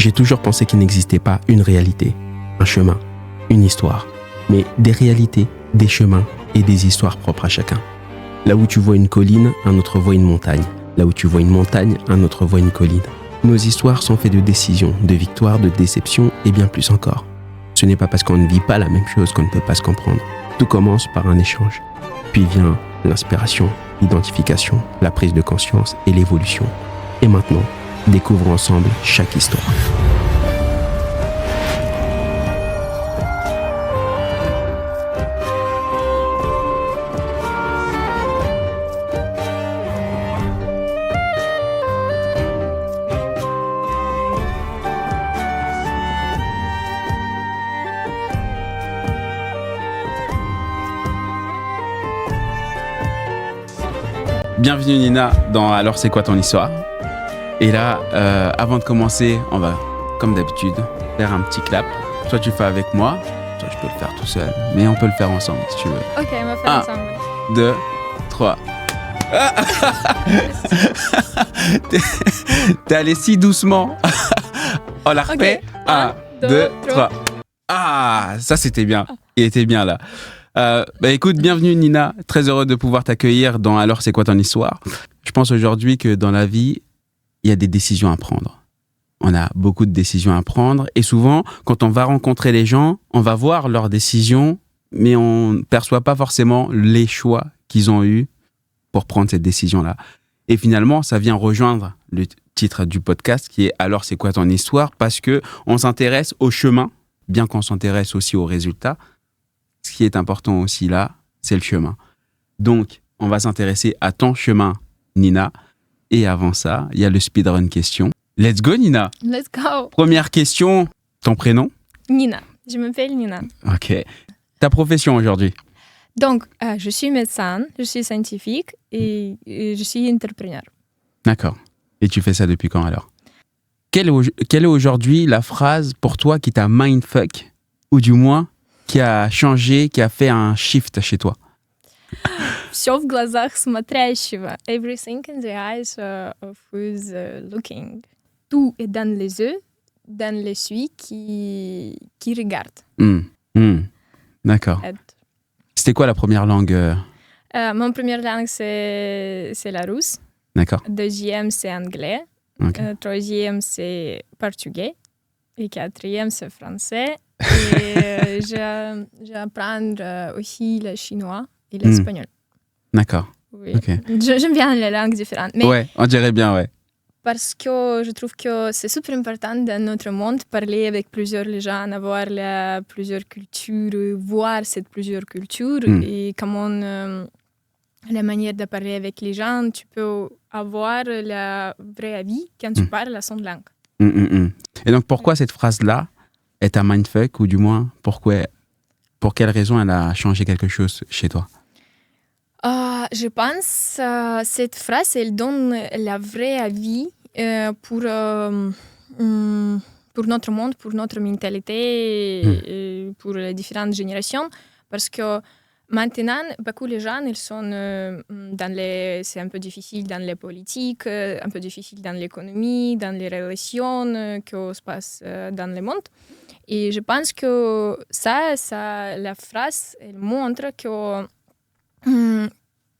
J'ai toujours pensé qu'il n'existait pas une réalité, un chemin, une histoire, mais des réalités, des chemins et des histoires propres à chacun. Là où tu vois une colline, un autre voit une montagne. Là où tu vois une montagne, un autre voit une colline. Nos histoires sont faites de décisions, de victoires, de déceptions et bien plus encore. Ce n'est pas parce qu'on ne vit pas la même chose qu'on ne peut pas se comprendre. Tout commence par un échange. Puis vient l'inspiration, l'identification, la prise de conscience et l'évolution. Et maintenant, découvrons ensemble chaque histoire. Bienvenue Nina dans Alors c'est quoi ton histoire ? Et là, avant de commencer, on va, comme d'habitude, faire un petit clap. Soit tu fais avec moi, soit je peux le faire tout seul. Mais on peut le faire ensemble si tu veux. Ok, on va faire ensemble. 2, 3. T'es allé si doucement. On la refait. 1, 2, 3. Ah, ça c'était bien. Il était bien là. Écoute, bienvenue Nina. Très heureux de pouvoir t'accueillir dans Alors c'est quoi ton histoire ? Je pense aujourd'hui que dans la vie, il y a des décisions à prendre. On a beaucoup de décisions à prendre et souvent, quand on va rencontrer les gens, on va voir leurs décisions, mais on ne perçoit pas forcément les choix qu'ils ont eus pour prendre cette décision-là. Et finalement, ça vient rejoindre le titre du podcast qui est Alors c'est quoi ton histoire ? Parce qu'on s'intéresse au chemin, bien qu'on s'intéresse aussi aux résultats. Ce qui est important aussi là, c'est le chemin. Donc, on va s'intéresser à ton chemin, Nina. Et avant ça, il y a le speedrun question. Let's go, Nina. Let's go. Première question, ton prénom ? Nina. Je m'appelle Nina. Ok. Ta profession aujourd'hui ? Donc, je suis médecin, je suis scientifique et je suis entrepreneur. D'accord. Et tu fais ça depuis quand alors ? Quelle est aujourd'hui la phrase pour toi qui t'a mindfuck, ou du moins qui a changé, qui a fait un shift chez toi ? Всё в глазах смотрящего. Everything in the eyes of who's looking. Tout est dans les yeux, dans les yeux qui regarde. D'accord. C'était quoi la première langue Mon première langue, c'est la russe. D'accord. Deuxième, c'est anglais. Okay. Troisième, c'est portugais. Et quatrième, c'est français. Et j'apprends aussi le chinois et l'espagnol. D'accord. Oui. Okay. J'aime bien les langues différentes. Mais ouais, on dirait bien, ouais. Parce que je trouve que c'est super important dans notre monde parler avec plusieurs gens, avoir plusieurs cultures, voir ces plusieurs cultures et comment la manière de parler avec les gens, tu peux avoir la vraie vie quand tu parles à son langue. Et donc pourquoi cette phrase-là est un mindfuck, ou du moins pour quelle raison elle a changé quelque chose chez toi ? Je pense que cette phrase, elle donne la vraie vie pour notre monde, pour notre mentalité, pour les différentes générations. Parce que maintenant, beaucoup de gens, ils sont c'est un peu difficile dans les politiques, un peu difficile dans l'économie, dans les relations qui se passent dans le monde. Et je pense que la phrase, elle montre que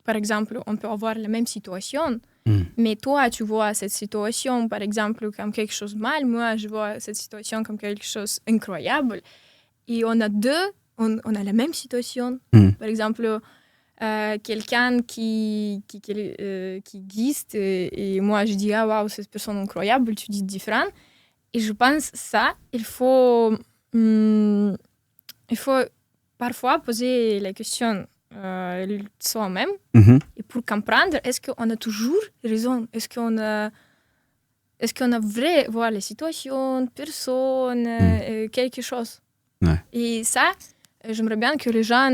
par exemple, on peut avoir la même situation, mais toi, tu vois cette situation, par exemple, comme quelque chose de mal. Moi, je vois cette situation comme quelque chose d'incroyable. Et on a on a la même situation. Par exemple, quelqu'un qui existe, et moi, je dis, ah, waouh, cette personne incroyable, tu dis différent. Et je pense ça, il faut parfois poser la question soi-même et pour comprendre, est-ce qu'on a toujours raison? Est-ce qu'on a vrai voir les situations, personnes, quelque chose? Ouais. Et ça, j'aimerais bien que les gens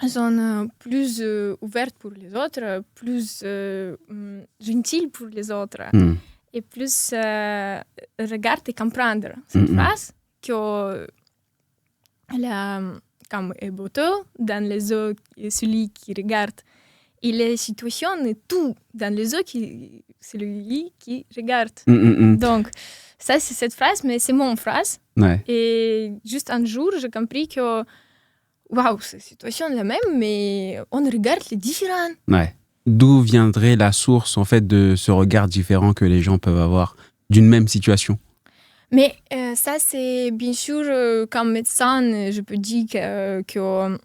sont plus ouverts pour les autres, plus gentils pour les autres et plus regardent et comprendre cette phrase que comme est beauté dans les yeux de celui qui regarde. Et les situations, tout dans les yeux de celui qui regarde. Donc, ça, c'est cette phrase, mais c'est mon phrase. Ouais. Et juste un jour, j'ai compris que, waouh, cette situation est la même, mais on regarde les différents. Ouais. D'où viendrait la source, en fait, de ce regard différent que les gens peuvent avoir d'une même situation? Mais ça, c'est bien sûr, comme médecin, je peux dire que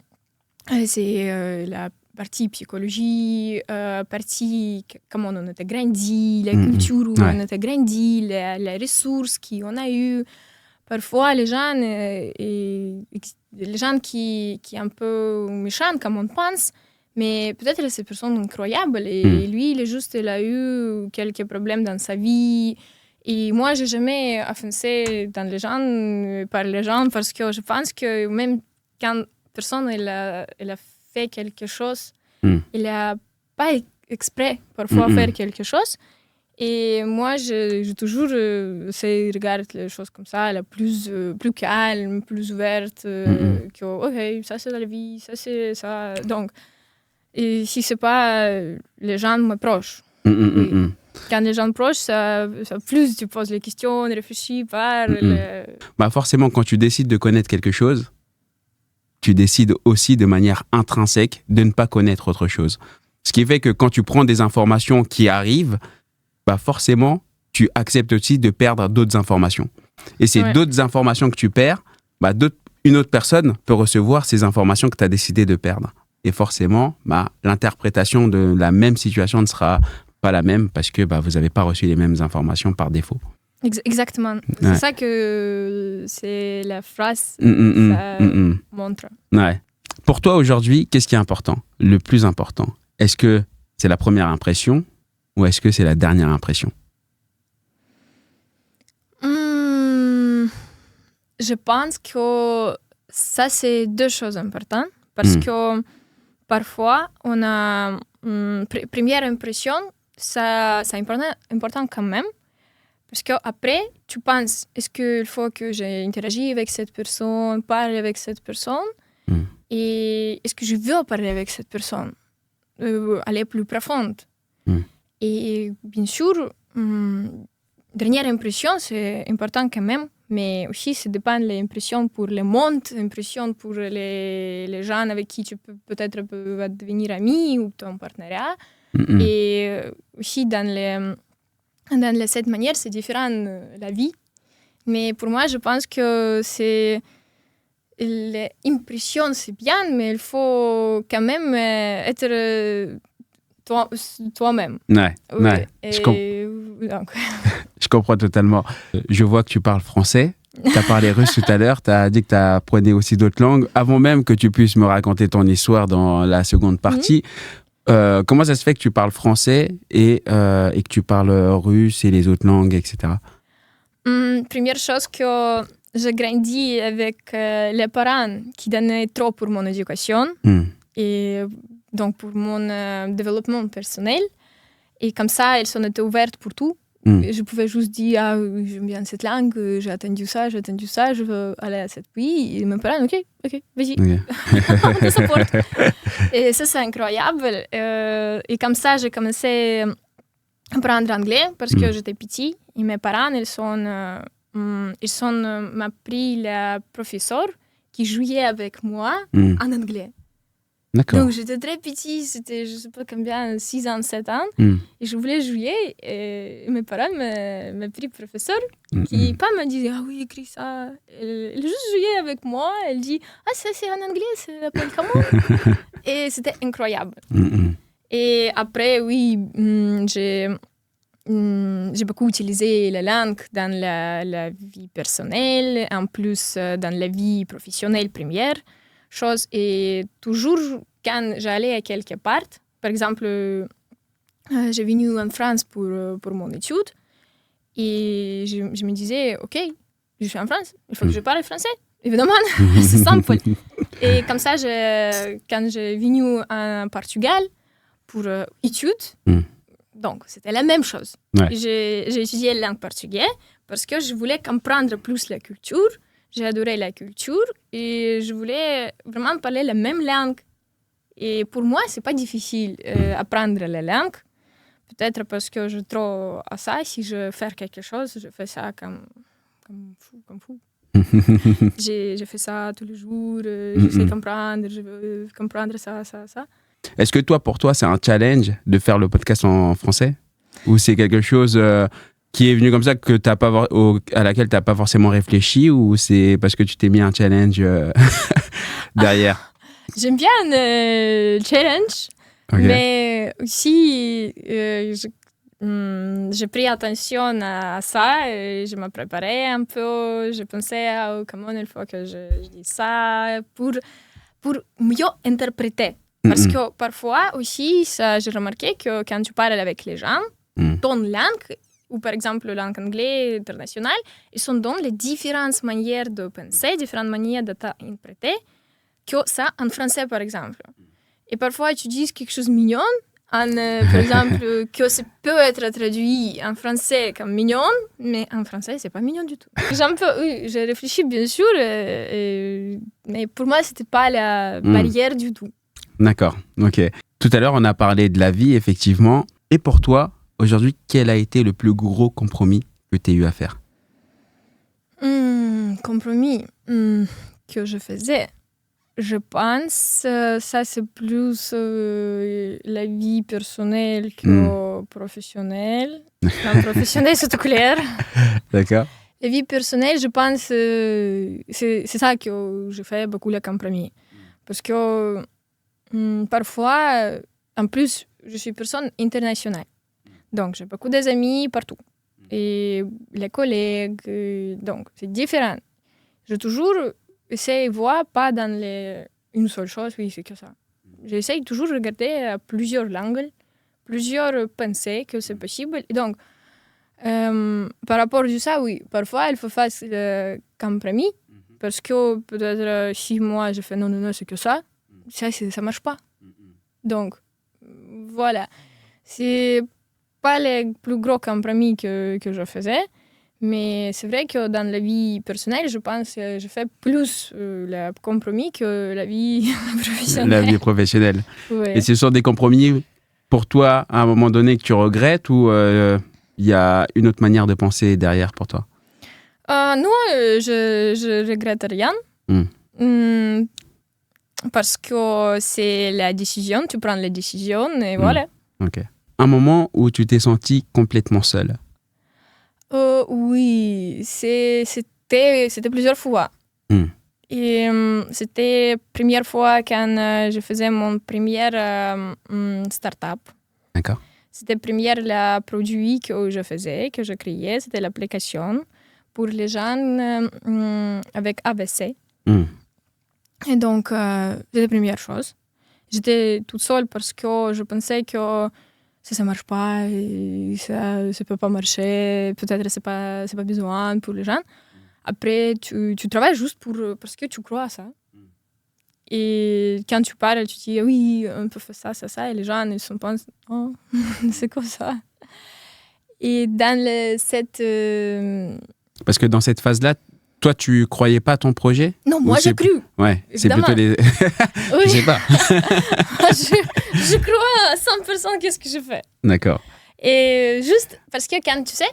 c'est la partie psychologie, partie comment on a grandi, la culture où on a grandi, les ressources qu'on a eues. Parfois, les gens qui sont un peu méchants, comme on pense, mais peut-être c'est une personne incroyable. Et lui, il a eu quelques problèmes dans sa vie. Et moi, je n'ai jamais offensé dans les gens, par les gens, parce que je pense que même quand une personne elle a fait quelque chose, il n'a pas exprès parfois faire quelque chose. Et moi, je toujours regarde les choses comme ça, la plus calme, plus ouverte, que ok, ça c'est la vie, ça c'est ça. Donc, et si c'est pas les gens m'approchent. Quand les gens proches, ça plus tu poses les questions, réfléchis, parles. Bah forcément, quand tu décides de connaître quelque chose, tu décides aussi de manière intrinsèque de ne pas connaître autre chose. Ce qui fait que quand tu prends des informations qui arrivent, bah forcément, tu acceptes aussi de perdre d'autres informations. Et ces d'autres informations que tu perds, bah une autre personne peut recevoir ces informations que tu as décidé de perdre. Et forcément, bah, l'interprétation de la même situation ne sera pas la même parce que bah, vous n'avez pas reçu les mêmes informations par défaut. Exactement. C'est ça que c'est la phrase montre. Ouais. Pour toi, aujourd'hui, qu'est-ce qui est important? Le plus important? Est-ce que c'est la première impression ou est-ce que c'est la dernière impression? Je pense que ça, c'est deux choses importantes. Parce que parfois, on a première impression, ça c'est important quand même. Parce qu'après, tu penses, est-ce qu'il faut que j'interagisse avec cette personne, parle avec cette personne? Et est-ce que je veux parler avec cette personne? Aller plus profonde. Et bien sûr, dernière impression, c'est important quand même, mais aussi ça dépend de l'impression pour le monde, l'impression pour les gens avec qui tu peux peut-être devenir ami ou ton partenariat. Et aussi dans cette manière, c'est différent la vie. Mais pour moi, je pense que l'impression, c'est bien, mais il faut quand même être toi-même. Ouais. Donc. Je comprends totalement. Je vois que tu parles français. Tu as parlé russe tout à l'heure. Tu as dit que tu apprenais aussi d'autres langues. Avant même que tu puisses me raconter ton histoire dans la seconde partie, comment ça se fait que tu parles français et que tu parles russe et les autres langues, etc. Première chose que j'ai grandi avec les parents qui donnaient trop pour mon éducation et donc pour mon développement personnel. Et comme ça, elles ont été ouvertes pour tout. Je pouvais juste dire, j'aime bien cette langue, j'ai attendu ça, je veux aller à cette pays. Et mes parents, ok, vas-y, on te supporte. Et ça, c'est incroyable. Et comme ça, j'ai commencé à apprendre anglais parce que j'étais petit. Et mes parents, ils m'ont pris le professeur qui jouait avec moi en anglais. D'accord. Donc, j'étais très petit, c'était, je ne sais pas combien, 6 ans, 7 ans. Et je voulais jouer. Et mes parents m'ont pris professeur qui pas me dit, ah oui, écris ça. Elle juste jouait avec moi. Elle dit, ah, ça c'est en anglais, ça s'appelle comment? Et c'était incroyable. Et après, oui, j'ai beaucoup utilisé la langue dans la vie personnelle, en plus dans la vie professionnelle première chose. Et toujours, quand j'allais à quelque part, par exemple, j'ai venu en France pour mon étude, et je me disais, ok, je suis en France, il faut que je parle français. Évidemment, c'est simple. Et comme ça, quand j'ai venu en Portugal pour études, donc c'était la même chose. J'ai étudié la langue portugaise parce que je voulais comprendre plus la culture. J'ai adoré la culture et je voulais vraiment parler la même langue. Et pour moi, c'est pas difficile apprendre la langue peut-être parce que je trop à ça. Si je fais quelque chose, je fais ça comme fou. J'ai fait ça tous les jours, j'essaie de comprendre, je veux comprendre ça. Est-ce que pour toi, c'est un challenge de faire le podcast en français? Ou c'est quelque chose qui est venu comme ça, que à laquelle tu n'as pas forcément réfléchi? Ou c'est parce que tu t'es mis un challenge derrière? J'aime bien le challenge, mais aussi j'ai pris attention à ça et je me préparais un peu. Je pensais comment il faut que je dise ça pour mieux interpréter. Parce que parfois aussi, j'ai remarqué que quand tu parles avec les gens, ton langue, ou par exemple la langue anglaise internationale, ils sont dans les différentes manières de penser, différentes manières d'interpréter que ça en français, par exemple. Et parfois, tu dis quelque chose de mignon, par exemple, que ça peut être traduit en français comme mignon, mais en français, c'est pas mignon du tout. J'ai réfléchi, bien sûr, mais pour moi, c'était pas la barrière du tout. D'accord, ok. Tout à l'heure, on a parlé de la vie, effectivement. Et pour toi, aujourd'hui, quel a été le plus gros compromis que tu as eu à faire? Compromis que je faisais. Je pense ça c'est plus la vie personnelle que professionnelle. Non, professionnelle, c'est tout clair. D'accord. La vie personnelle, je pense c'est ça que je fais beaucoup le compromis. Parce que parfois, en plus, je suis une personne internationale. Donc, j'ai beaucoup d'amis partout. Et les collègues, donc c'est différent. J'ai toujours essayé de voir pas dans une seule chose, oui, c'est que ça. J'essaye toujours de regarder plusieurs langues, plusieurs pensées que c'est possible. Et donc, par rapport à ça, oui, parfois il faut faire le compromis, parce que peut-être si moi je fais non, c'est que ça marche pas. Donc, voilà. C'est pas le plus gros compromis que je faisais, mais c'est vrai que dans la vie personnelle, je pense que je fais plus le compromis que la vie professionnelle. La vie professionnelle. Ouais. Et ce sont des compromis pour toi, à un moment donné, que tu regrettes, ou il y a une autre manière de penser derrière pour toi? Non, je regrette rien. Parce que c'est la décision, tu prends la décision et voilà. Ok. Un moment où tu t'es sentie complètement seule? Oui, c'était plusieurs fois. Et c'était la première fois quand je faisais mon premier start-up. D'accord. C'était le premier produit que je faisais, que je créais. C'était l'application pour les gens avec AVC. Et donc, c'était la première chose. J'étais toute seule parce que je pensais que ça marche pas et ça peut pas marcher. Peut-être c'est pas besoin pour les gens. Après, tu travailles juste parce que tu crois à ça. Et quand tu parles, tu dis oui, on peut faire ça. Et les gens, ils se pensent, oh, c'est comme ça. Et dans Parce que dans cette phase-là, toi, tu croyais pas à ton projet? Non, moi, j'ai cru. Ouais, évidemment. C'est plutôt les... Oui. Je sais pas. je crois à 100% qu'est-ce que je fais. D'accord. Et juste parce que quand tu sais,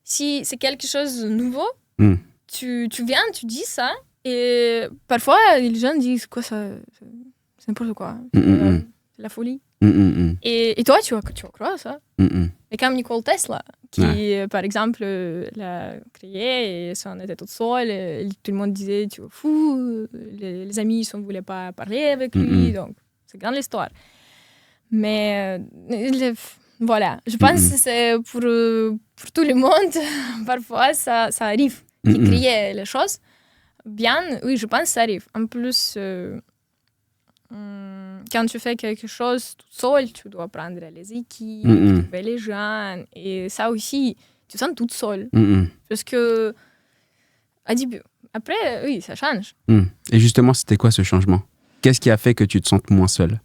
si c'est quelque chose de nouveau, tu viens, tu dis ça, et parfois, les gens disent quoi ça, c'est n'importe quoi. C'est la folie. Et toi, tu vas croire à ça. Et comme Nikola Tesla, qui, par exemple, l'a créé, et on était tout seul, et tout le monde disait, tu es fou, les amis ne voulaient pas parler avec lui, donc c'est grande l'histoire. Mais voilà, je pense que c'est pour tout le monde, parfois ça arrive, qui créer les choses. Bien, oui, je pense que ça arrive. En plus, quand tu fais quelque chose tout seul, tu dois prendre les équipes, trouver les gens. Et ça aussi, tu te sens toute seule. Parce que, à début, après, oui, ça change. Et justement, c'était quoi ce changement? Qu'est-ce qui a fait que tu te sentes moins seule?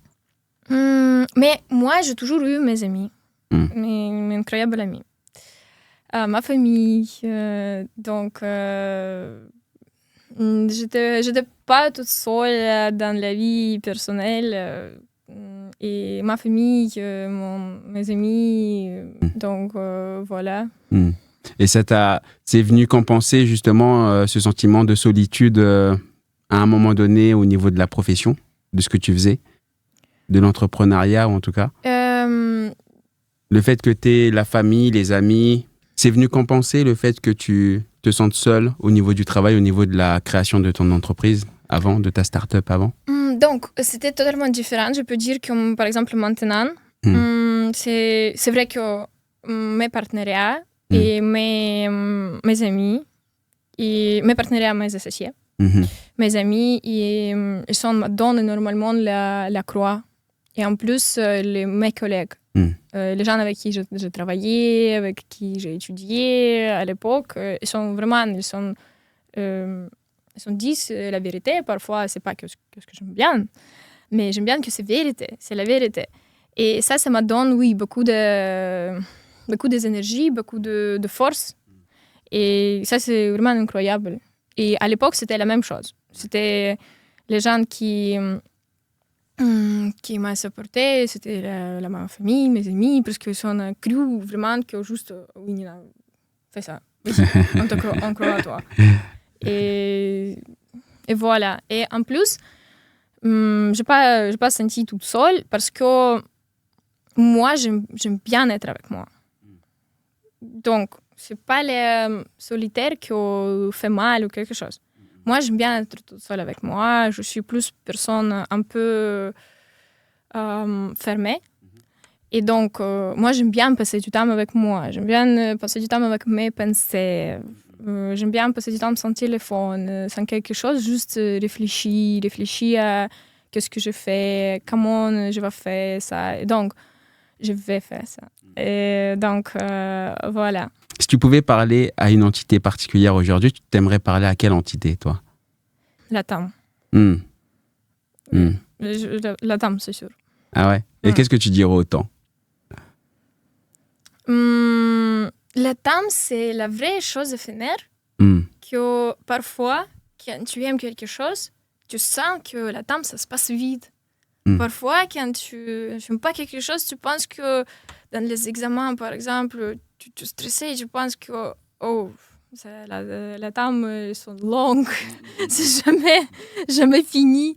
Mais moi, j'ai toujours eu mes amis, mes incroyables amis. Ma famille, donc... j'étais pas toute seule dans la vie personnelle. et ma famille, mes amis. Donc, voilà. Et c'est venu compenser justement ce sentiment de solitude à un moment donné au niveau de la profession, de ce que tu faisais, de l'entrepreneuriat en tout cas. Le fait que tu aies la famille, les amis, c'est venu compenser le fait que tu te sentes seul au niveau du travail, au niveau de la création de ton entreprise avant, de ta start-up avant? Donc, c'était totalement différent. Je peux dire que, par exemple, maintenant, c'est vrai que mes partenariats et mes amis, et mes partenariats, mes associés, mes amis, ils me donnent normalement la croix. Et en plus, mes collègues, les gens avec qui j'ai travaillé, avec qui j'ai étudié à l'époque, ils disent la vérité. Parfois, c'est pas que ce que j'aime bien, mais j'aime bien que c'est vérité, c'est la vérité. Et ça me donne, oui, beaucoup d'énergie, beaucoup de force. Et ça, c'est vraiment incroyable. Et à l'époque, c'était la même chose. C'était les gens qui m'ont supporté, c'était ma famille, mes amis, parce qu'ils ont cru vraiment que juste, oui, Nina, fais ça. Oui, on croit à toi. Et voilà. Et en plus, je n'ai pas senti toute seule parce que moi, j'aime bien être avec moi. Donc, ce n'est pas les solitaires qui fait mal ou quelque chose. Moi, j'aime bien être toute seule avec moi. Je suis plus personne un peu fermée. Et donc, moi, j'aime bien passer du temps avec moi. J'aime bien passer du temps avec mes pensées. J'aime bien passer du temps sans téléphone, sans quelque chose, juste réfléchir à qu'est-ce que je fais, comment je vais faire ça. Et donc, je vais faire ça. Et donc, voilà. Si tu pouvais parler à une entité particulière aujourd'hui, tu t'aimerais parler à quelle entité, toi? La TAM. La TAM, c'est sûr. Ah ouais? Et qu'est-ce que tu dirais au temps? La TAM, c'est la vraie chose éphémère que parfois, quand tu aimes quelque chose, tu sens que la TAM, ça se passe vite. Parfois, quand tu n'aimes pas quelque chose, tu penses que dans les examens, par exemple, tu es stressé et tu penses que la TAM, elles sont longues, c'est jamais fini.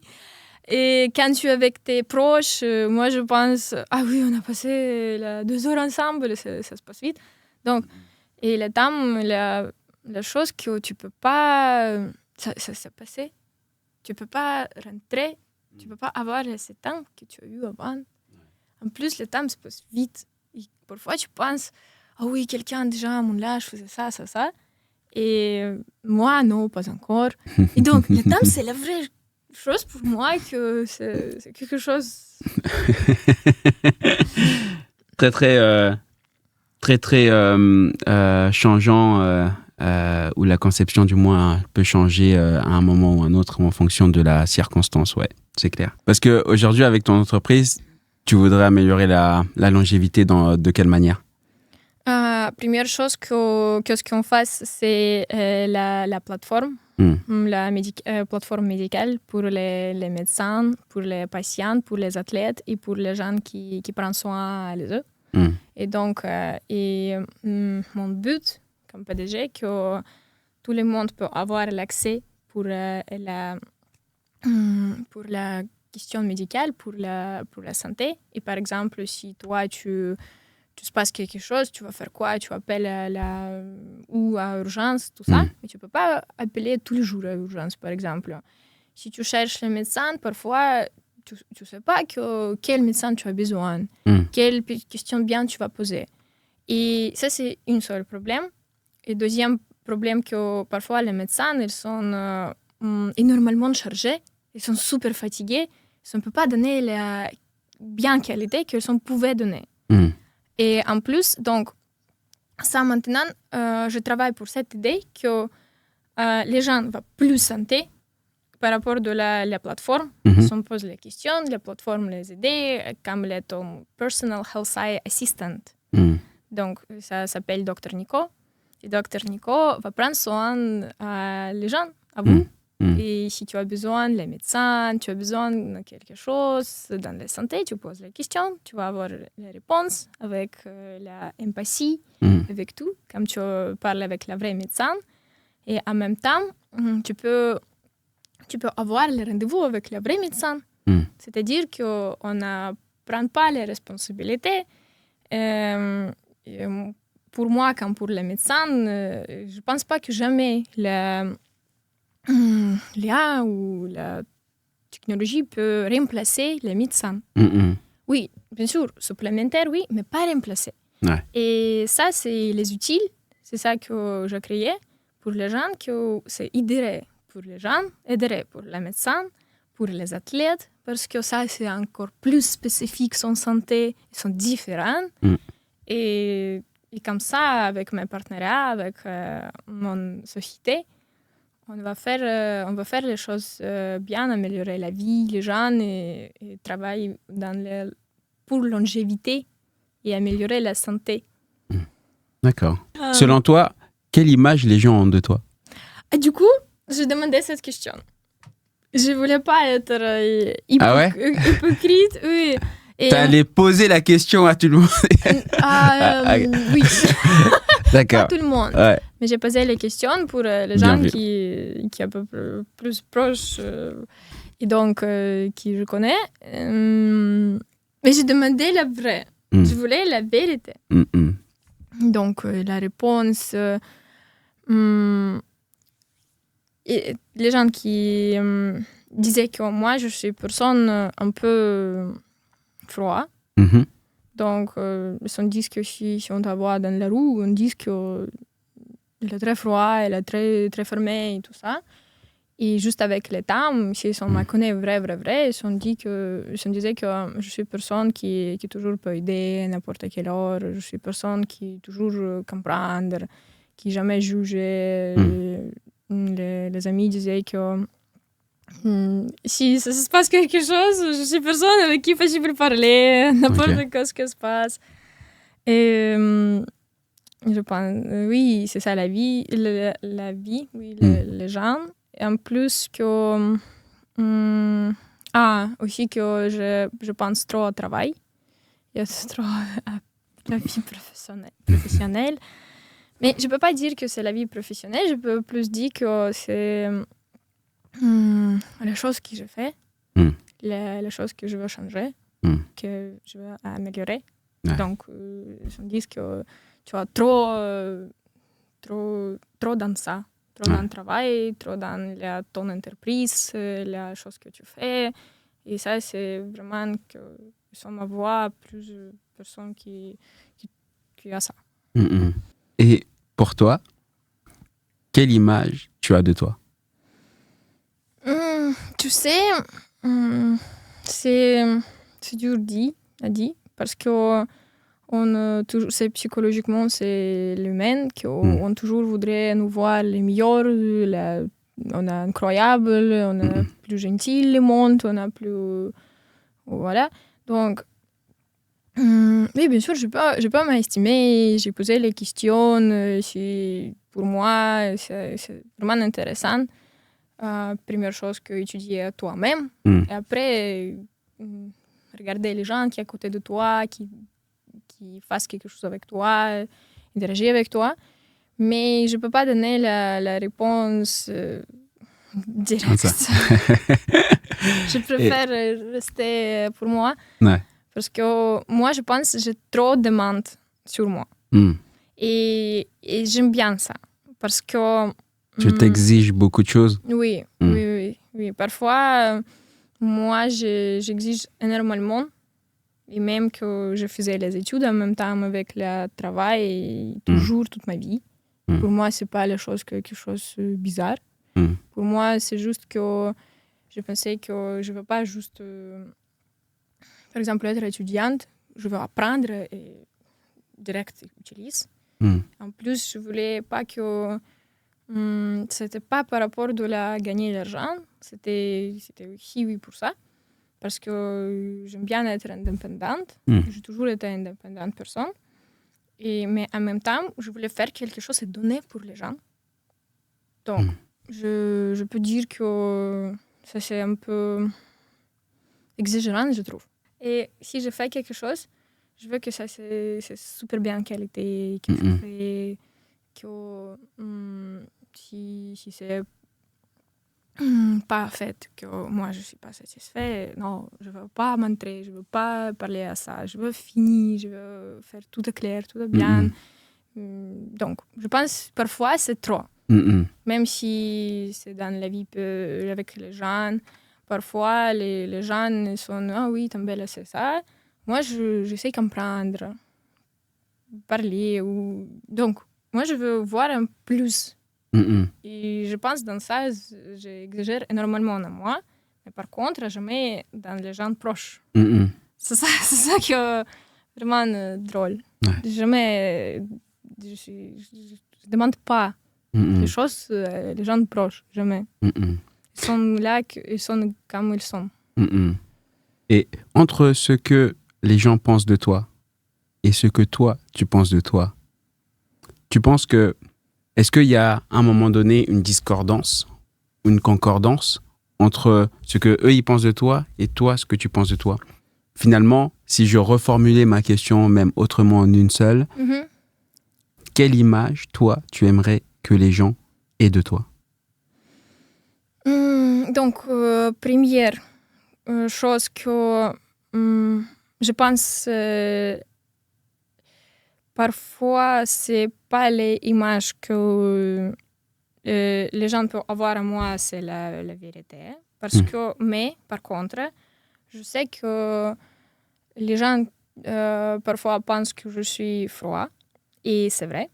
Et quand tu es avec tes proches, moi je pense, ah oui, on a passé 2 heures ensemble, ça se passe vite. Donc, et la TAM, la chose que tu peux pas, ça s'est passé, tu peux pas rentrer, tu peux pas avoir ce temps que tu as eu avant. En plus, le temps se passe vite. Et parfois, tu penses, ah oui, quelqu'un déjà à mon âge faisait ça. Et moi, non, pas encore. Et donc, le temps, c'est la vraie chose pour moi, que c'est quelque chose... très changeant, où la conception du moins peut changer à un moment ou un autre en fonction de la circonstance, ouais, c'est clair. Parce qu'aujourd'hui, avec ton entreprise, tu voudrais améliorer la longévité de quelle manière? Première chose ce qu'on fasse, c'est la plateforme, la plateforme médicale pour les médecins, pour les patients, pour les athlètes et pour les gens qui prennent soin des eux. Et donc, mon but comme PDG, que tout le monde peut avoir l'accès pour la question médicale, pour la santé. Et par exemple, si toi, tu se passe quelque chose, tu vas faire quoi? Tu appelles ou à urgence, tout ça. Mais tu ne peux pas appeler tous les jours à urgence, par exemple. Si tu cherches le médecin, parfois, tu ne sais pas quel médecin tu as besoin, quelle question bien tu vas poser. Et ça, c'est un seul problème. Et deuxième problème, que parfois, les médecins, ils sont énormément chargés, ils sont super fatigués, ils ne peuvent pas donner la bien qualité qu'ils pouvaient donner. Et en plus, donc, ça maintenant, je travaille pour cette idée que les gens vont plus santé par rapport de la plateforme. Ils on pose les questions, la plateforme les aide, comme ton Personal Health Assistant. Donc, ça s'appelle Dr. Nico. Et Dr. Nico va prendre soin des gens, à vous. Et si tu as besoin des médecins, tu as besoin de quelque chose dans la santé, tu poses la question, tu vas avoir les réponses avec l'empathie, avec tout, comme tu parles avec la vraie médecin. Et en même temps, tu peux avoir le rendez-vous avec le vrai médecin. C'est-à-dire qu'on ne prend pas les responsabilités. Pour moi, comme pour les médecins, je ne pense pas que jamais l'IA ou la technologie peut remplacer les médecins. Oui, bien sûr, supplémentaire, oui, mais pas remplacer. Ouais. Et ça, c'est les utiles. C'est ça que j'ai créé pour les gens, que c'est aiderait pour les gens, aiderait pour les médecins, pour les athlètes, parce que ça, c'est encore plus spécifique, son santé, ils sont différents. Et comme ça, avec mes partenariats, avec mon société, on va faire les choses bien, améliorer la vie des gens et travailler pour longévité et améliorer la santé. D'accord. Selon toi, quelle image les gens ont de toi? Et du coup, je demandais cette question. Je voulais pas être hypocrite. Oui. T'allais poser la question à tout le monde. Oui. D'accord. Pas tout le monde. Ouais. Mais j'ai posé les questions pour les gens qui un peu plus proches et donc qui je connais. Mais j'ai demandé la vraie. Je voulais la vérité. Donc la réponse... et les gens qui disaient que moi, je suis une personne un peu froide. Donc, on dit que si on te voit dans la rue, on dit qu'elle est très froide, elle est très, très fermée et tout ça. Et juste avec le temps, si on me connaît vrai, on disait que je suis une personne qui toujours peut aider à n'importe quelle heure. Je suis une personne qui toujours comprendre, qui jamais juger. Les amis disaient que si ça se passe quelque chose, je suis personne avec qui je peux parler, n'importe quoi ce qui se passe. Et je pense, oui, c'est ça la vie, oui, les gens. Et en plus que, aussi que je pense trop au travail, et trop à la vie professionnelle. Mais je peux pas dire que c'est la vie professionnelle, je peux plus dire que c'est les choses que je fais, les choses que je veux changer, que je veux améliorer. Ouais. Donc, je me dis que tu as trop dans ça, trop dans le travail, trop dans ton entreprise, les choses que tu fais. Et ça, c'est vraiment que ça me voit plus de personnes qui a ça. Et pour toi, quelle image tu as de toi? Tu sais, c'est dur à dire parce que c'est psychologiquement, c'est l'humain qu'on toujours voudrait nous voir les meilleurs, on est incroyable, on est plus gentil le monde, on est plus... Voilà. Donc, oui, bien sûr, je peux m'estimer, j'ai posé les questions, pour moi, c'est vraiment intéressant. Première chose que étudier toi-même. Et après, regarder les gens qui sont à côté de toi, qui fassent quelque chose avec toi, interagir avec toi. Mais je ne peux pas donner la réponse directe. Je préfère rester pour moi. Ouais. Parce que moi, je pense que j'ai trop de demandes sur moi. Et j'aime bien ça. Parce que... Tu t'exiges beaucoup de choses? Oui. Parfois, moi, j'exige énormément. Et même que je faisais les études en même temps avec le travail, toujours, toute ma vie. Pour moi, ce n'est pas quelque chose de bizarre. Pour moi, c'est juste que je pensais que je ne veux pas juste, par exemple, être étudiante. Je veux apprendre et direct utiliser. En plus, je ne voulais pas que... c'était pas par rapport de gagner de l'argent. C'était aussi, oui, pour ça. Parce que j'aime bien être indépendante. J'ai toujours été indépendante personne. Mais en même temps, je voulais faire quelque chose et donner pour les gens. Donc, je peux dire que ça c'est un peu exagérant, je trouve. Et si je fais quelque chose, je veux que ça c'est super bien en qualité, que ça fait que si c'est pas fait, que moi je suis pas satisfait, non, je veux pas montrer, je veux pas parler à ça, je veux finir, je veux faire tout est clair, tout est bien. Donc, je pense parfois c'est trop. Même si c'est dans la vie avec les gens, parfois les gens sont ah oui, ton belle c'est ça. Moi, j'essaie de comprendre, parler. Donc, moi, je veux voir un plus. Et je pense dans ça, j'exagère énormément en moi. Mais par contre, jamais dans les gens proches. C'est ça qui est vraiment drôle. Ouais. Jamais, je demande pas les choses, les gens proches, jamais. Ils sont là, ils sont comme ils sont. Et entre ce que les gens pensent de toi et ce que toi, tu penses de toi, tu penses que, est-ce qu'il y a à un moment donné une discordance, une concordance entre ce que eux ils pensent de toi et toi, ce que tu penses de toi? Finalement, si je reformulais ma question même autrement en une seule, quelle image, toi, tu aimerais que les gens aient de toi? Donc, première chose que je pense parfois c'est pas les images que les gens peuvent avoir à moi, c'est la vérité. Mais par contre, je sais que les gens parfois pensent que je suis froid, et c'est vrai,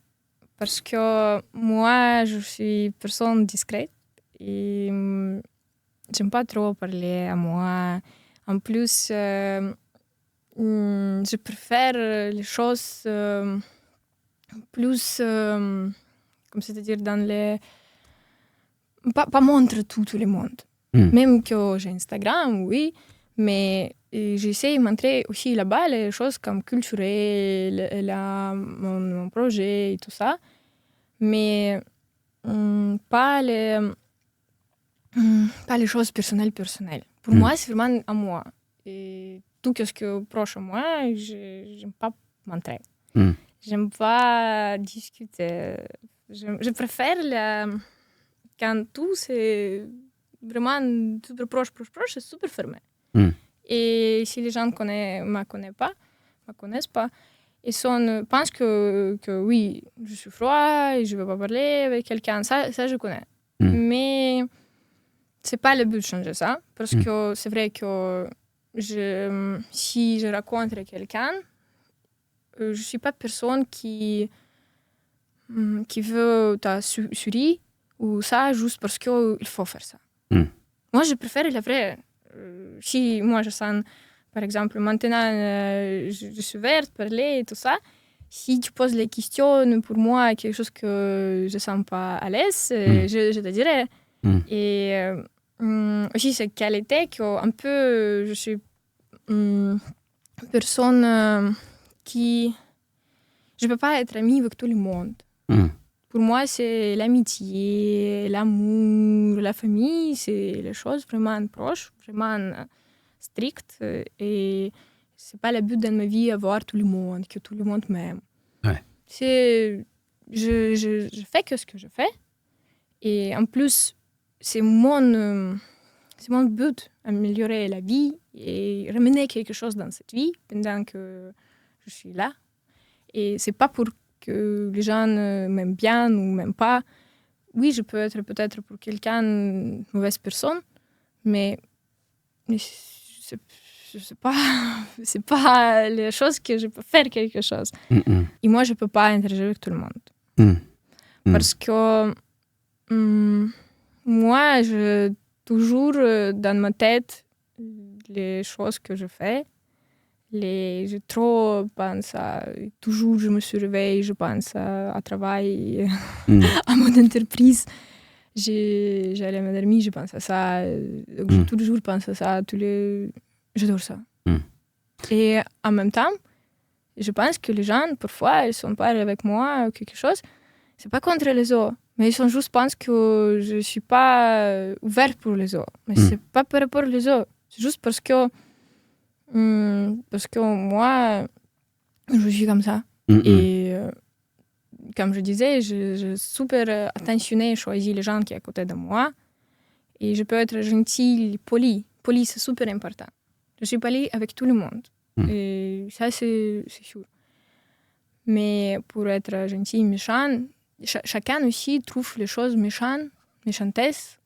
parce que moi, je suis personne discrète et j'aime pas trop parler à moi. En plus, je préfère les choses plus, comme c'est-à-dire dans les... Pas montrer tout le monde. Même que j'ai Instagram, oui, mais j'essaie de montrer aussi là-bas les choses comme culturelles, mon projet et tout ça, mais pas les choses personnelles. Pour moi, c'est vraiment à moi. Et tout ce qui est proche à moi, je n'aime pas montrer. J'aime pas discuter. Je préfère quand tout c'est vraiment super proche, c'est super fermé. Et si les gens me connaissent pas, ils pensent que oui, je suis froid et je ne veux pas parler avec quelqu'un. Ça je connais. Mais c'est pas le but de changer ça, parce que c'est vrai que si je rencontre quelqu'un, je suis pas personne qui veut te sourire ou ça juste parce qu'il faut faire ça. Moi, je préfère le vrai. Si moi, je sens, par exemple, maintenant, je suis verte, parler et tout ça, si tu poses les questions pour moi, quelque chose que je ne sens pas à l'aise, je te dirai. Et aussi, cette qualité qu'un peu, je suis une personne qui... Je ne peux pas être amie avec tout le monde. Pour moi, c'est l'amitié, l'amour, la famille, c'est les choses vraiment proches, vraiment strictes. Et c'est pas le but de ma vie avoir tout le monde, que tout le monde m'aime. Ouais. Je fais que ce que je fais. Et en plus, c'est mon but, améliorer la vie et ramener quelque chose dans cette vie pendant que je suis là. Et c'est pas pour que les gens m'aiment bien ou m'aiment pas. Oui, je peux être peut-être pour quelqu'un une mauvaise personne, mais c'est pas les choses que je peux faire quelque chose. Et moi, je peux pas interagir avec tout le monde. Parce que moi, je toujours dans ma tête les choses que je fais. Je trop pense à... Toujours, je me surveille, je pense à travail, à mon entreprise. J'allais m'endormir, je pense à ça. Je toujours pense à ça. J'adore ça. Et en même temps, je pense que les gens, parfois, ils sont pas avec moi ou quelque chose. C'est pas contre les autres, Mais ils juste pensent que je ne suis pas ouverte pour les autres. Mais ce n'est pas par rapport aux autres. C'est juste parce que moi, je suis comme ça. Et comme je disais, je super attentionnée, choisis les gens qui sont à côté de moi. Et je peux être gentille, poli. Poli, c'est super important. Je suis poli avec tout le monde. Et ça, c'est sûr. Mais pour être gentil, méchant, chacun aussi trouve les choses méchantesses.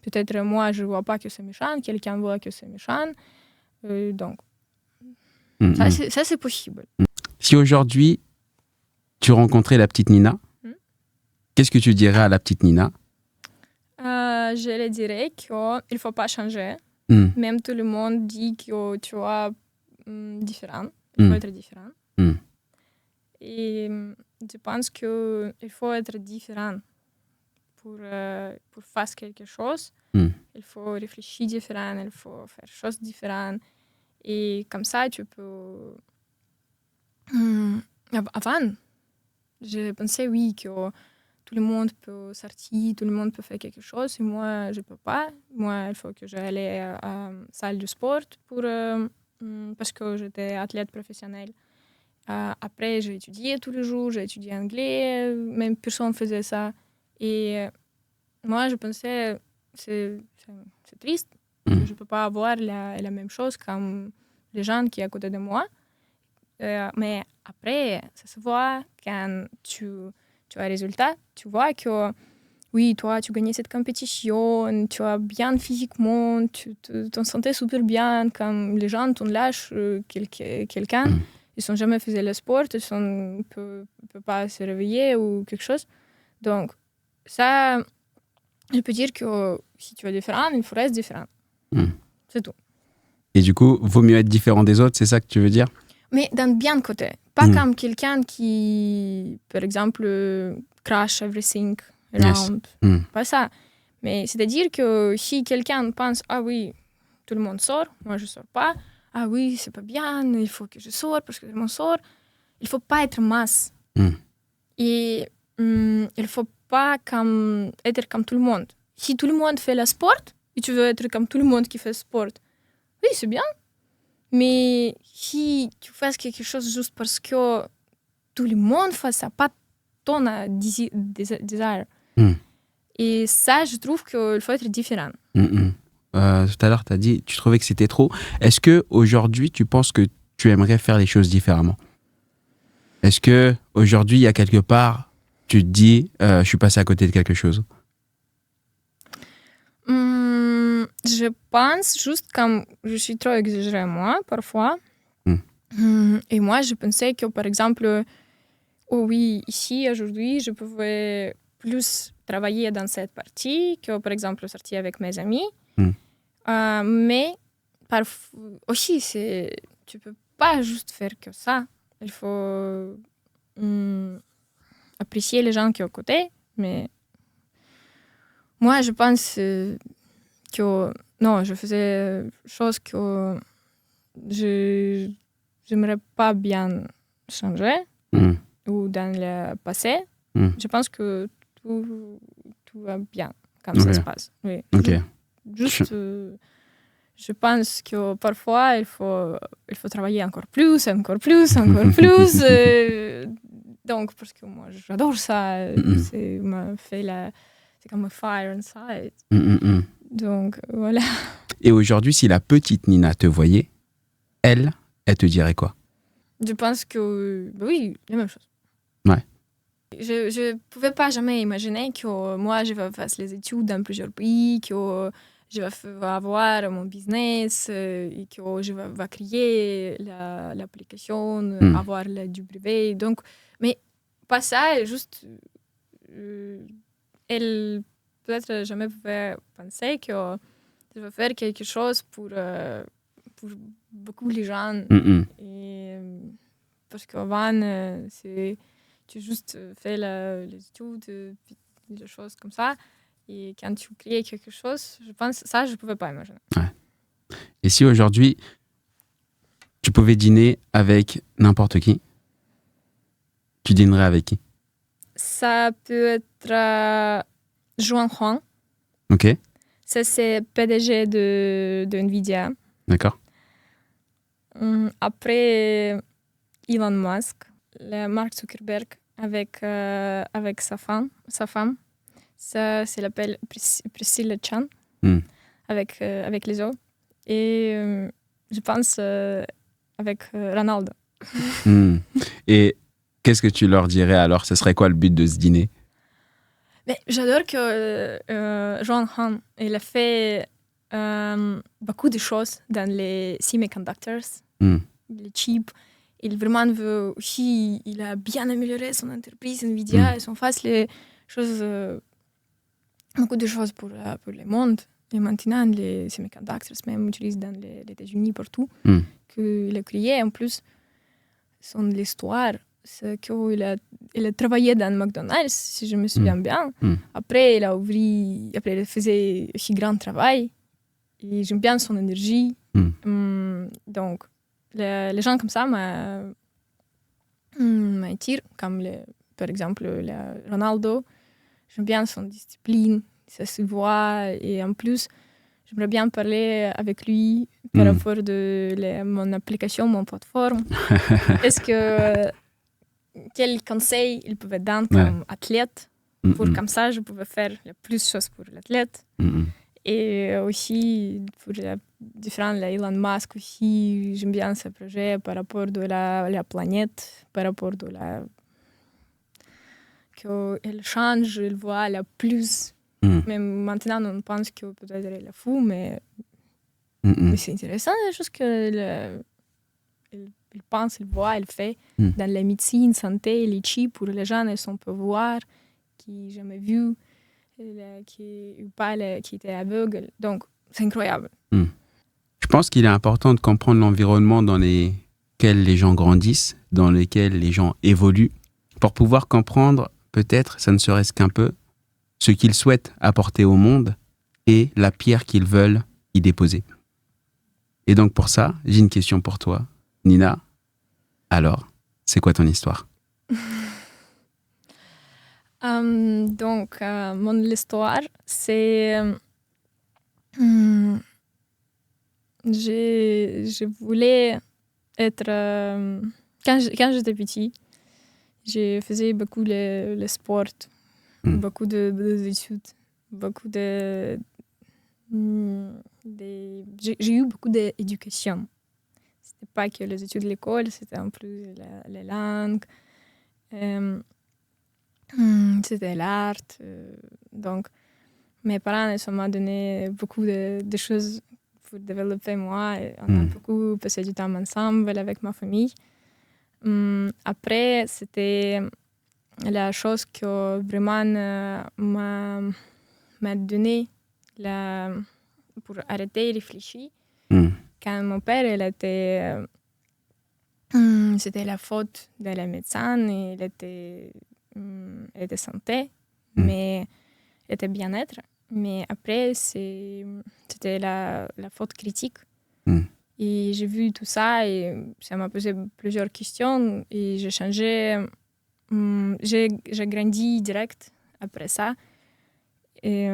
Peut-être moi, je ne vois pas que c'est méchant, quelqu'un voit que c'est méchant. Donc, ça, c'est possible. Si aujourd'hui, tu rencontrais la petite Nina, qu'est-ce que tu dirais à la petite Nina? Je lui dirais qu'il ne faut pas changer. Même tout le monde dit que tu es différent. Il faut être différent. Et je pense qu'il faut être différent pour faire quelque chose. Il faut réfléchir différent, il faut faire des choses différentes. Et comme ça, tu peux... Avant, je pensais, oui, que tout le monde peut sortir, tout le monde peut faire quelque chose. Et moi, je ne peux pas. Moi, il faut que j'aille à la salle de sport parce que j'étais athlète professionnelle. Après, j'ai étudié tous les jours, j'ai étudié anglais, même personne ne faisait ça. Et moi, je pensais, c'est triste, je ne peux pas avoir la même chose comme les gens qui sont à côté de moi. Mais après, ça se voit quand tu as un résultat, tu vois que oui, toi, tu gagnes cette compétition, tu es bien physiquement, tu te sentais super bien, comme les gens t'ont lâché quelqu'un. Ils n'ont jamais fait le sport, ils ne peuvent pas se réveiller ou quelque chose. Donc, ça, je peux dire que si tu es différent, il faut rester différent. C'est tout. Et du coup, vaut mieux être différent des autres, c'est ça que tu veux dire? Mais d'un bien côté. Pas comme quelqu'un qui, par exemple, crash everything around. Pas ça. Mais c'est-à-dire que si quelqu'un pense, ah oui, tout le monde sort, moi je ne sors pas, ah oui, c'est pas bien, il faut que je sorte parce que tout le monde sort. Il ne faut pas être masse. Et il ne faut pas être comme tout le monde. Si tout le monde fait le sport, et tu veux être comme tout le monde qui fait le sport, oui, c'est bien. Mais si tu fais quelque chose juste parce que tout le monde fait ça, pas ton désir. Et ça, je trouve qu'il faut être différent. Tout à l'heure, tu as dit tu trouvais que c'était trop. Est-ce qu'aujourd'hui, tu penses que tu aimerais faire les choses différemment? Est-ce qu'aujourd'hui, il y a quelque part, tu te dis je suis passé à côté de quelque chose? Je pense juste comme je suis trop exagérée moi, parfois. Et moi, je pensais que, par exemple, oh oui, ici, aujourd'hui, je pouvais plus travailler dans cette partie que, par exemple, sortir avec mes amis. Mais aussi, tu peux pas juste faire que ça. Il faut apprécier les gens qui sont à côté. Mais moi, je pense que non, je faisais des choses que je n'aimerais pas bien changer ou dans le passé. Je pense que tout va bien comme ça se passe. Oui. Juste, je pense que parfois, il faut travailler encore plus. Donc, parce que moi, j'adore ça. C'est comme un fire inside. Donc, voilà. Et aujourd'hui, si la petite Nina te voyait, elle te dirait quoi? Je pense que, oui, la même chose. Ouais. Je ne pouvais pas jamais imaginer que moi, je vais faire les études dans plusieurs pays, que je vais avoir mon business et que je vais créer l'application, avoir du brevet. Donc, mais pas ça, juste... elle peut-être jamais pouvait penser que je vais faire quelque chose pour beaucoup de gens. Et, parce qu'avant, tu juste fais les études, des choses comme ça. Et quand tu crées quelque chose, je pense ça, je ne pouvais pas imaginer. Ouais. Et si aujourd'hui, tu pouvais dîner avec n'importe qui, tu dînerais avec qui? Ça peut être Juan Huang. Ok, Ça, c'est PDG de Nvidia. d'accord. Après, Elon Musk, Mark Zuckerberg, avec sa femme. Ça s'appelle Priscilla Chan, avec les autres. Et je pense avec Ronaldo. Et qu'est-ce que tu leur dirais alors? Ce serait quoi le but de ce dîner? Mais j'adore que Juan Huang, il a fait beaucoup de choses dans les semiconductors, les chips. Il vraiment veut aussi, il a bien amélioré son entreprise Nvidia et son face les choses, beaucoup de choses pour le monde. Et maintenant, les semiconductors même utilisés dans les États-Unis partout, qu'il a créé. En plus, son l'histoire, c'est qu'il a travaillé dans McDonald's, si je me souviens bien. Après, après, il faisait aussi grand travail. Et j'aime bien son énergie. Donc, les gens comme ça m'attirent, comme par exemple Ronaldo. J'aime bien son discipline, ça se voit. Et en plus, j'aimerais bien parler avec lui par rapport de mon application, mon plateforme. Est-ce que quel conseil il pouvait donner comme athlète pour comme ça je pouvais faire le plus de choses pour l'athlète. Et aussi pour différents Elon Musk aussi, j'aime bien ce projet par rapport de la planète, par rapport de qu'elle change, elle voit la plus. Mais maintenant on pense que peut-être elle est fou, mais c'est intéressant les choses que il pense, il voit, il fait dans la médecine, santé, les chips pour les gens, ils peuvent voir, qui n'ont jamais vu, qui étaient aveugles. Donc, c'est incroyable. Je pense qu'il est important de comprendre l'environnement dans lequel les gens grandissent, dans lequel les gens évoluent, pour pouvoir comprendre, peut-être, ça ne serait-ce qu'un peu, ce qu'ils souhaitent apporter au monde et la pierre qu'ils veulent y déposer. Et donc pour ça, j'ai une question pour toi, Nina. Alors, c'est quoi ton histoire? Donc, mon histoire, c'est... je voulais être... quand j'étais petit, je faisais beaucoup le sport, beaucoup d'études, beaucoup j'ai eu beaucoup d'éducation. C'était pas que les études de l'école, c'était en plus les langues, c'était l'art. Donc, mes parents, ils m'ont donné beaucoup de choses pour développer moi. Et on a beaucoup passé du temps ensemble avec ma famille. Après, c'était la chose que vraiment m'a donné pour arrêter de réfléchir. Quand mon père, c'était la faute de la médecin, il était santé, mais il était bien-être. Mais après, c'était la faute critique. Et j'ai vu tout ça et ça m'a posé plusieurs questions et j'ai changé. J'ai grandi direct après ça. Et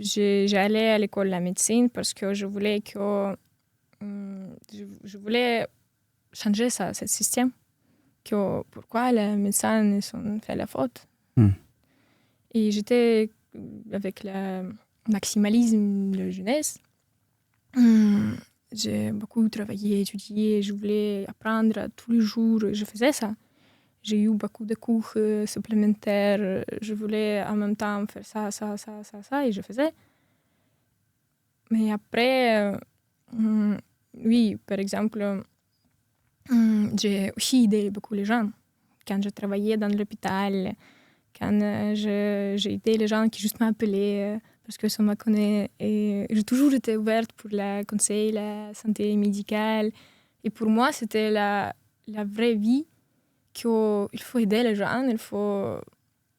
j'allais à l'école de la médecine parce que je voulais je voulais changer ce système. Pourquoi les médecins ont fait la faute. Et j'étais avec le maximalisme de jeunesse. J'ai beaucoup travaillé, étudié, je voulais apprendre tous les jours, je faisais ça. J'ai eu beaucoup de cours supplémentaires, je voulais en même temps faire ça, et je faisais. Mais après, oui, par exemple, j'ai aussi aidé beaucoup les gens. Quand je travaillais dans l'hôpital, quand j'ai aidé les gens qui juste m'appelaient parce que ça me connaît. Et j'ai toujours été ouverte pour le conseil, la santé médicale. Et pour moi, c'était la vraie vie qu'il faut aider les gens, il faut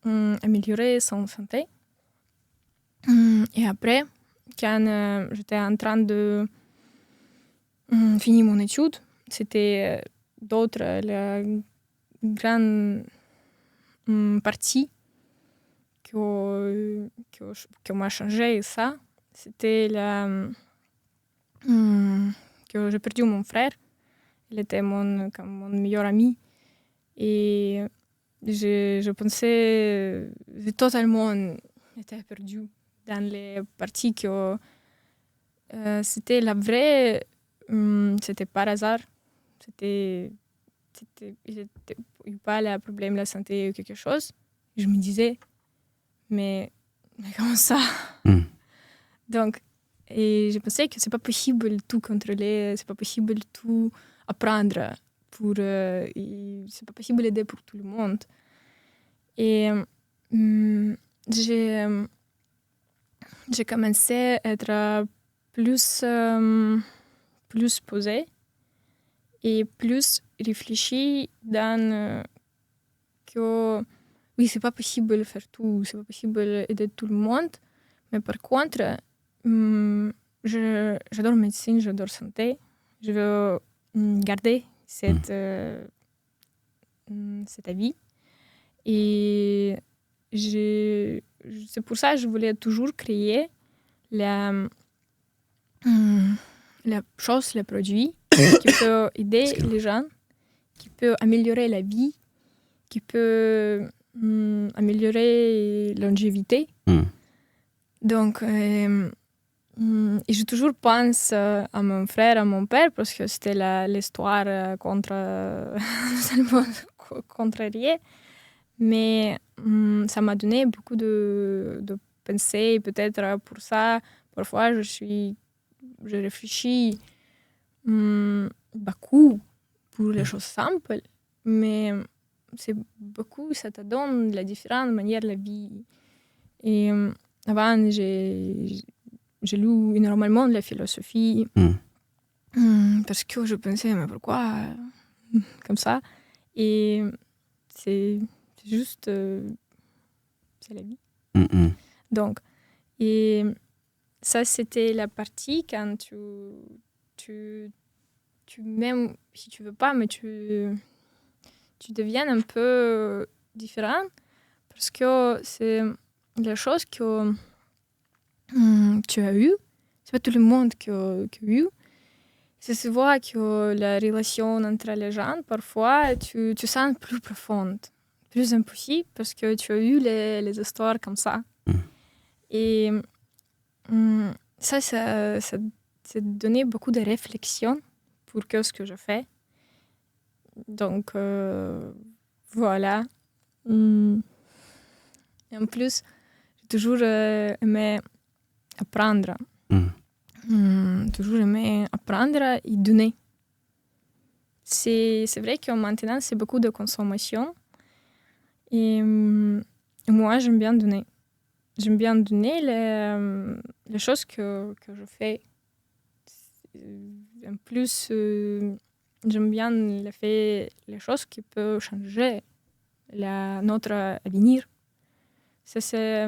améliorer son santé. Et après, quand j'étais en train de finir mon étude, c'était d'autres, la grande partie qui m'a changé ça, c'était que j'ai perdu mon frère. Il était comme mon meilleur ami. Et je pensais, j'ai totalement été perdue dans les parties que c'était la vraie, c'était par hasard. Il n'y a pas le problème de la santé ou quelque chose. Je me disais, mais comment ça? Donc, et je pensais que c'est pas possible de tout contrôler, c'est pas possible de tout apprendre. C'est pas possible d'aider pour tout le monde. Et j'ai commencé à être plus posée et plus réfléchie dans que oui, c'est pas possible de faire tout, c'est pas possible d'aider tout le monde, mais par contre, j'adore médecine, j'adore santé, je veux garder cet avis. Et c'est pour ça que je voulais toujours créer la chose, le produit qui peut aider les gens, qui peut améliorer la vie, qui peut améliorer la longévité. Donc, et je toujours pense à mon frère, à mon père, parce que c'était l'histoire contrariée. Mais ça m'a donné beaucoup de pensées. Peut-être pour ça, parfois, je réfléchis beaucoup pour les choses simples. Mais c'est beaucoup, ça te donne la différente manière de la vie. Et avant, j'ai lu énormément de la philosophie parce que je pensais, mais pourquoi comme ça? Et c'est juste, c'est la vie. Donc, et ça, c'était la partie quand tu même si tu veux pas, mais tu deviens un peu différent parce que c'est la chose que tu as eue. C'est pas tout le monde qui a eu. Ça se voit que la relation entre les gens, parfois, tu sens plus profonde, plus impossible, parce que tu as eu les histoires comme ça. Et ça donnait beaucoup de réflexion pour ce que je fais. Donc, voilà. Et en plus, j'ai toujours aimé apprendre. Toujours aimé apprendre et donner. C'est vrai que maintenant, c'est beaucoup de consommation. Et moi, j'aime bien donner. J'aime bien donner les choses que je fais. En plus, j'aime bien les choses qui peuvent changer notre avenir. C'est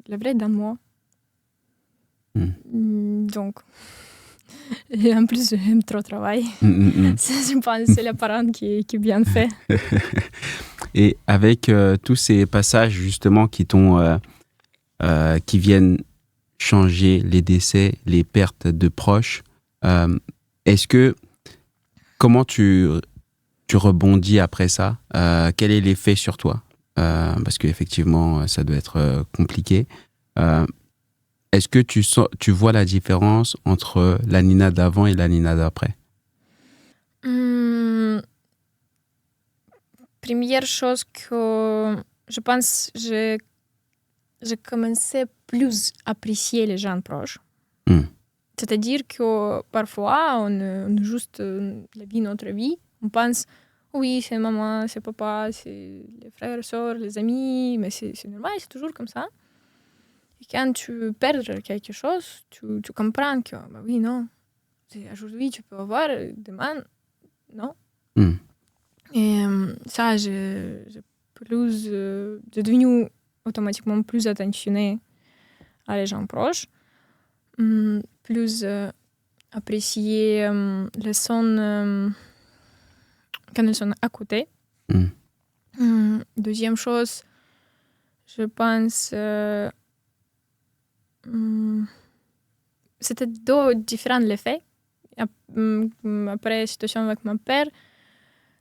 la vraie dans moi. Donc, et en plus, j'aime trop travailler. Je pense que c'est les parents qui bien fait. Et avec tous ces passages justement qui viennent changer les décès, les pertes de proches, comment tu rebondis après ça? Quel est l'effet sur toi? Parce qu'effectivement, ça doit être compliqué. Est-ce que tu vois la différence entre la Nina d'avant et la Nina d'après? Première chose que je pense, j'ai commencé plus à apprécier les gens proches. C'est-à-dire que parfois, on juste la vie, notre vie. On pense, oui, c'est maman, c'est papa, c'est les frères, sœurs, les amis, mais c'est normal, c'est toujours comme ça. Et quand tu perds quelque chose, tu comprends que, bah oui, non, aujourd'hui tu peux avoir, demain, non. Et ça, j'ai devenu automatiquement plus attentionnée à les gens proches, plus apprécier les sons quand ils sont à côté. Deuxième chose, je pense... c'était deux différents effets. Après la situation avec mon père,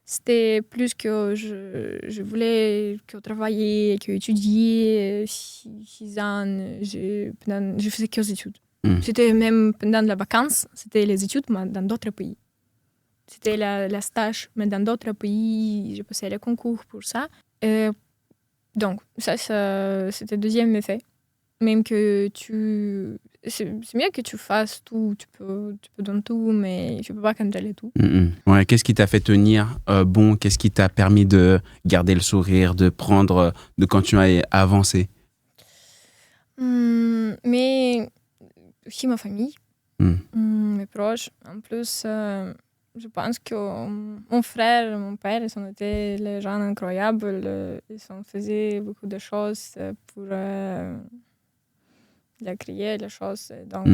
c'était plus que je voulais que travailler, que étudier 6 ans. Je faisais que des études. C'était même pendant les vacances, c'était les études, mais dans d'autres pays. C'était la stage, mais dans d'autres pays, j'ai passé les concours pour ça. Donc, ça c'était le deuxième effet. Même que c'est mieux que tu fasses tout, tu peux donner tout, mais tu peux pas contrôler tout. Ouais, qu'est-ce qui t'a fait tenir bon? Qu'est-ce qui t'a permis de garder le sourire, de continuer à avancer? Mais aussi ma famille, mes proches. En plus, je pense que mon frère et mon père, ils ont été les gens incroyables. Ils ont fait beaucoup de choses pour... Il a créé les choses, donc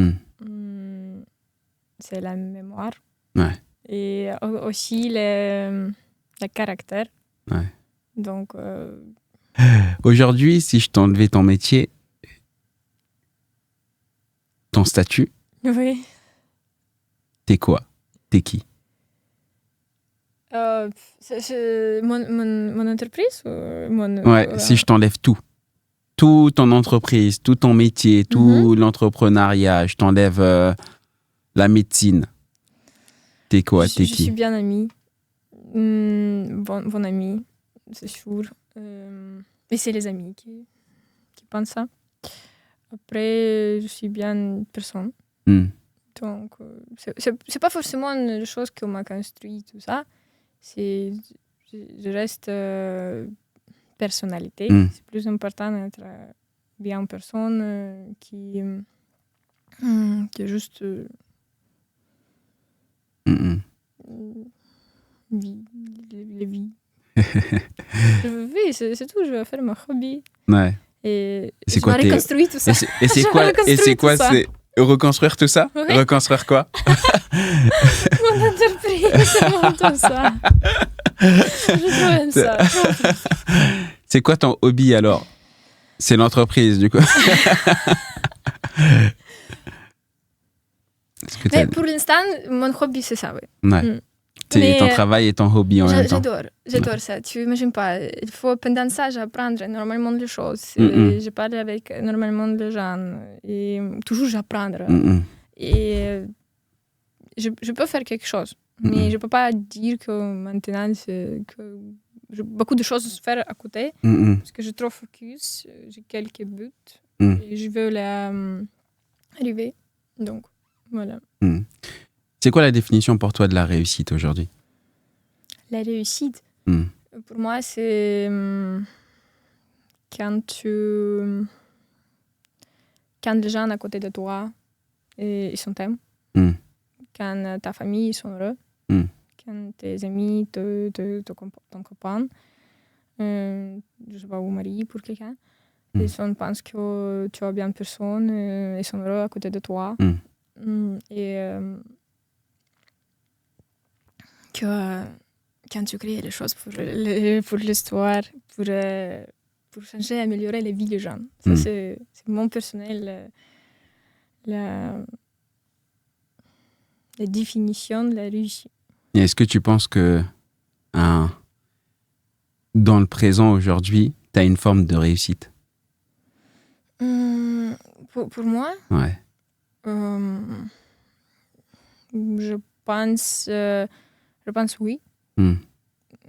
c'est la mémoire. Ouais. Et aussi le caractère. Ouais. Donc, aujourd'hui, si je t'enlevais ton métier, ton statut, oui. T'es quoi? T'es qui? C'est mon entreprise ou Ouais, si je t'enlève tout. Tout ton entreprise, tout ton métier, tout l'entrepreneuriat, je t'enlève la médecine. T'es quoi? T'es Je qui? suis bien amie. Bon amie, c'est sûr. Et c'est les amis qui pensent ça. Après, je suis bien une personne. Donc, c'est pas forcément une chose qu'on m'a construit, tout ça. Je reste... personnalité. C'est plus important d'être bien une personne qui juste vit la vie. Oui, c'est tout. Je vais faire mon hobby. Ouais. Et c'est je vais reconstruire tout ça. Et c'est quoi c'est reconstruire tout ça? Oui. Reconstruire quoi? Mon entreprise, tout ça. Je trouve ça. C'est quoi ton hobby alors? C'est l'entreprise du coup. Mais pour l'instant, mon hobby c'est ça, oui. Ouais. Ton travail et ton hobby en même temps. J'adore ça. Tu imagines pas. Il faut pendant ça j'apprends énormément de choses. Je parle avec énormément de gens et toujours j'apprends. Et je peux faire quelque chose, mais je peux pas dire que maintenant que j'ai beaucoup de choses à faire à côté parce que je suis trop focus. J'ai quelques buts et je veux arriver. Donc voilà. C'est quoi la définition pour toi de la réussite aujourd'hui? La réussite, pour moi, c'est quand les gens à côté de toi, ils sont t'aiment. Quand ta famille, ils sont heureux. Quand tes amis, ton copain, je sais pas, ou mari pour quelqu'un, ils pensent que tu es bien personne, ils sont heureux à côté de toi. Et que quand tu crées les choses pour l'histoire, pour changer, améliorer la vie des gens. Ça, c'est mon personnel, la définition de la réussite. Et est-ce que tu penses que dans le présent, aujourd'hui, tu as une forme de réussite? Pour moi, ouais. Je pense oui.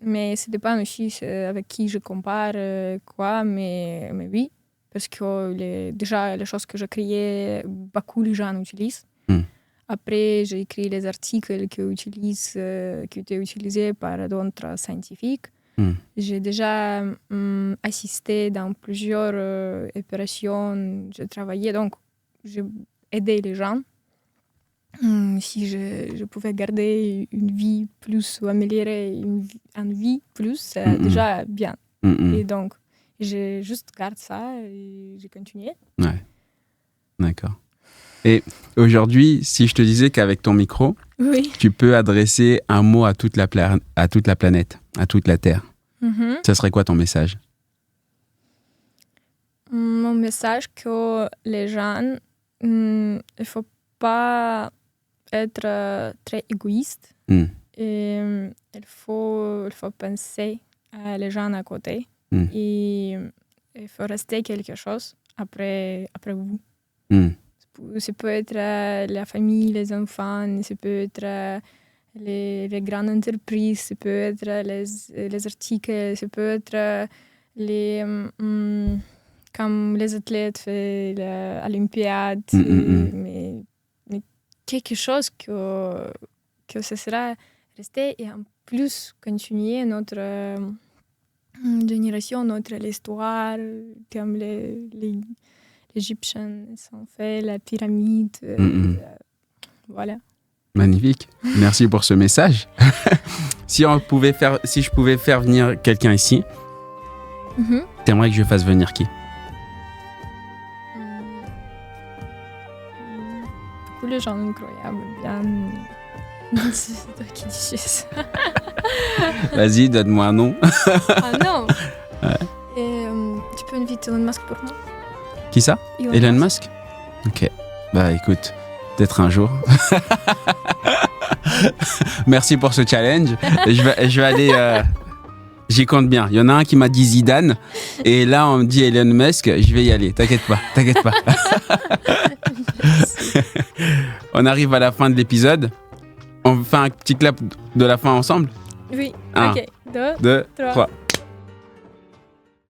Mais ça dépend aussi avec qui je compare, mais oui. Parce que déjà, les choses que j'ai créées, beaucoup de gens utilisent. Après, j'ai écrit les articles qui étaient utilisés par d'autres scientifiques. J'ai déjà assisté dans plusieurs opérations. J'ai travaillé, donc j'ai aidé les gens. Si je pouvais garder une vie plus ou améliorer une vie plus, c'est déjà bien. Et donc, j'ai juste gardé ça et j'ai continué. Ouais, d'accord. Et aujourd'hui, si je te disais qu'avec ton micro, oui. tu peux adresser un mot à toute la planète, à toute la Terre, Ça serait quoi ton message? Mon message que les gens, il ne faut pas être très égoïste. Et il faut penser à les gens à côté. Et il faut rester quelque chose après vous. Ça peut être la famille, les enfants, ça peut être les grandes entreprises, ça peut être les articles, ça peut être comme les athlètes font l'Olympiade. Mais quelque chose que ce sera resté et en plus continuer notre génération, notre histoire, comme les Égyptiens ont fait la pyramide. Voilà. Magnifique. Merci pour ce message. Si je pouvais faire venir quelqu'un ici, t'aimerais que je fasse venir qui? Beaucoup de gens incroyables, bien. C'est toi qui dis ça. Vas-y, donne-moi un nom. Ah non. Et, tu peux inviter Elon Musk pour moi? Qui ça? Elon Musk? Ok. Bah écoute, peut-être un jour. Merci pour ce challenge. Je vais aller... J'y compte bien. Il y en a un qui m'a dit Zidane. Et là, on me dit Elon Musk. Je vais y aller. T'inquiète pas. On arrive à la fin de l'épisode. On fait un petit clap de la fin ensemble? Oui. 1, ok. 2, 3.